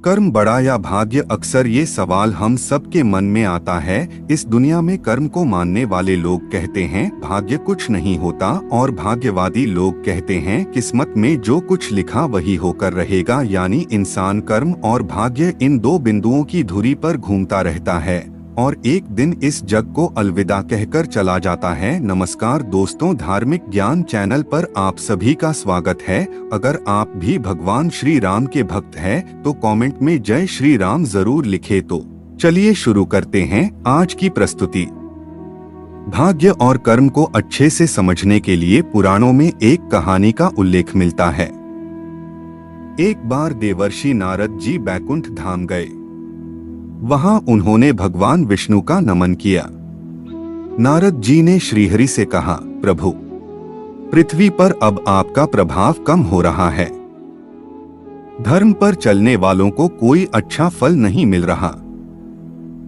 कर्म बड़ा या भाग्य, अक्सर ये सवाल हम सबके मन में आता है। इस दुनिया में कर्म को मानने वाले लोग कहते हैं भाग्य कुछ नहीं होता, और भाग्यवादी लोग कहते हैं किस्मत में जो कुछ लिखा वही होकर रहेगा। यानी इंसान कर्म और भाग्य इन दो बिंदुओं की धुरी पर घूमता रहता है और एक दिन इस जग को अलविदा कहकर चला जाता है। नमस्कार दोस्तों, धार्मिक ज्ञान चैनल पर आप सभी का स्वागत है। अगर आप भी भगवान श्री राम के भक्त हैं तो कमेंट में जय श्री राम जरूर लिखे। तो चलिए शुरू करते हैं आज की प्रस्तुति। भाग्य और कर्म को अच्छे से समझने के लिए पुराणों में एक कहानी का उल्लेख मिलता है। एक बार देवर्षि नारद जी बैकुंठ धाम गए। वहां उन्होंने भगवान विष्णु का नमन किया। नारद जी ने श्रीहरि से कहा, प्रभु, पृथ्वी पर अब आपका प्रभाव कम हो रहा है। धर्म पर चलने वालों को कोई अच्छा फल नहीं मिल रहा।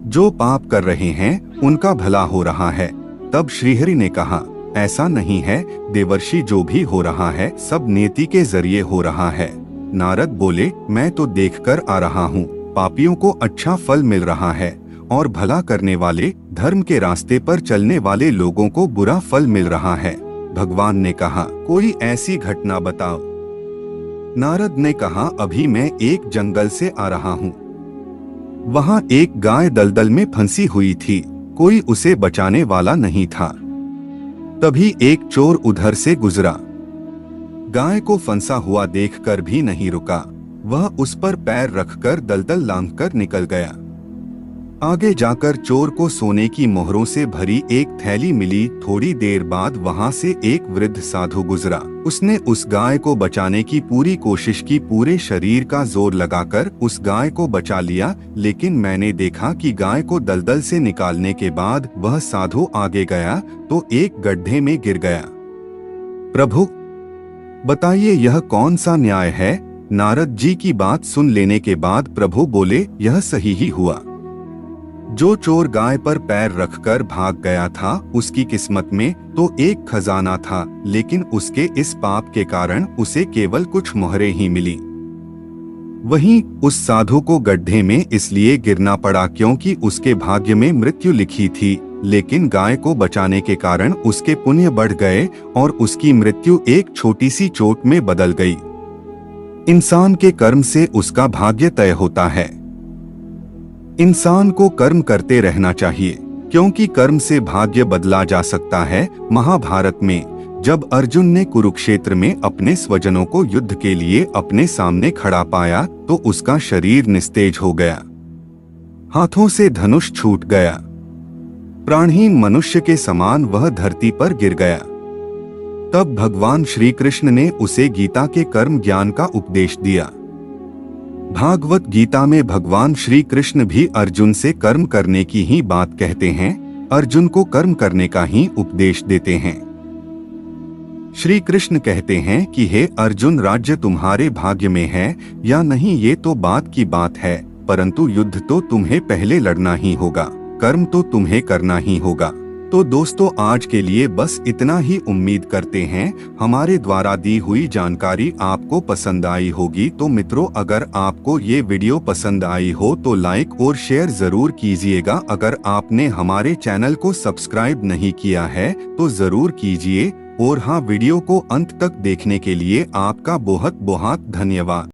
जो पाप कर रहे हैं उनका भला हो रहा है। तब श्रीहरि ने कहा, ऐसा नहीं है देवर्षि, जो भी हो रहा है सब नियति के जरिए हो रहा है। नारद बोले, मैं तो देखकर आ रहा हूँ, पापियों को अच्छा फल मिल रहा है और भला करने वाले, धर्म के रास्ते पर चलने वाले लोगों को बुरा फल मिल रहा है। भगवान ने कहा, कोई ऐसी घटना बताओ। नारद ने कहा, अभी मैं एक जंगल से आ रहा हूँ। वहाँ एक गाय दलदल में फंसी हुई थी, कोई उसे बचाने वाला नहीं था। तभी एक चोर उधर से गुजरा। गाय को फंसा हुआ देखकर भी नहीं रुका, वह उस पर पैर रखकर दलदल लांघकर निकल गया। आगे जाकर चोर को सोने की मोहरों से भरी एक थैली मिली। थोड़ी देर बाद वहां से एक वृद्ध साधु गुजरा। उसने उस गाय को बचाने की पूरी कोशिश की, पूरे शरीर का जोर लगाकर उस गाय को बचा लिया, लेकिन मैंने देखा कि गाय को दलदल से निकालने के बाद वह साधु आगे गया तो एक गड्ढे में गिर गया। प्रभु, बताइए यह कौन सा न्याय है? नारद जी की बात सुन लेने के बाद प्रभु बोले, यह सही ही हुआ। जो चोर गाय पर पैर रखकर भाग गया था उसकी किस्मत में तो एक खजाना था, लेकिन उसके इस पाप के कारण उसे केवल कुछ मोहरें ही मिली। वहीं उस साधु को गड्ढे में इसलिए गिरना पड़ा क्योंकि उसके भाग्य में मृत्यु लिखी थी, लेकिन गाय को बचाने के कारण उसके पुण्य बढ़ गए और उसकी मृत्यु एक छोटी सी चोट में बदल गई। इंसान के कर्म से उसका भाग्य तय होता है। इंसान को कर्म करते रहना चाहिए क्योंकि कर्म से भाग्य बदला जा सकता है। महाभारत में जब अर्जुन ने कुरुक्षेत्र में अपने स्वजनों को युद्ध के लिए अपने सामने खड़ा पाया तो उसका शरीर निस्तेज हो गया, हाथों से धनुष छूट गया, प्राणहीन मनुष्य के समान वह धरती पर गिर गया। तब भगवान श्री कृष्ण ने उसे गीता के कर्म ज्ञान का उपदेश दिया। भागवत गीता में भगवान श्री कृष्ण भी अर्जुन से कर्म करने की ही बात कहते हैं, अर्जुन को कर्म करने का ही उपदेश देते हैं। श्री कृष्ण कहते हैं कि हे अर्जुन, राज्य तुम्हारे भाग्य में है या नहीं ये तो बात की बात है, परंतु युद्ध तो तुम्हें पहले लड़ना ही होगा, कर्म तो तुम्हें करना ही होगा। तो दोस्तों, आज के लिए बस इतना ही। उम्मीद करते हैं हमारे द्वारा दी हुई जानकारी आपको पसंद आई होगी। तो मित्रों, अगर आपको ये वीडियो पसंद आई हो तो लाइक और शेयर जरूर कीजिएगा। अगर आपने हमारे चैनल को सब्सक्राइब नहीं किया है तो जरूर कीजिए। और हाँ, वीडियो को अंत तक देखने के लिए आपका बहुत बहुत धन्यवाद।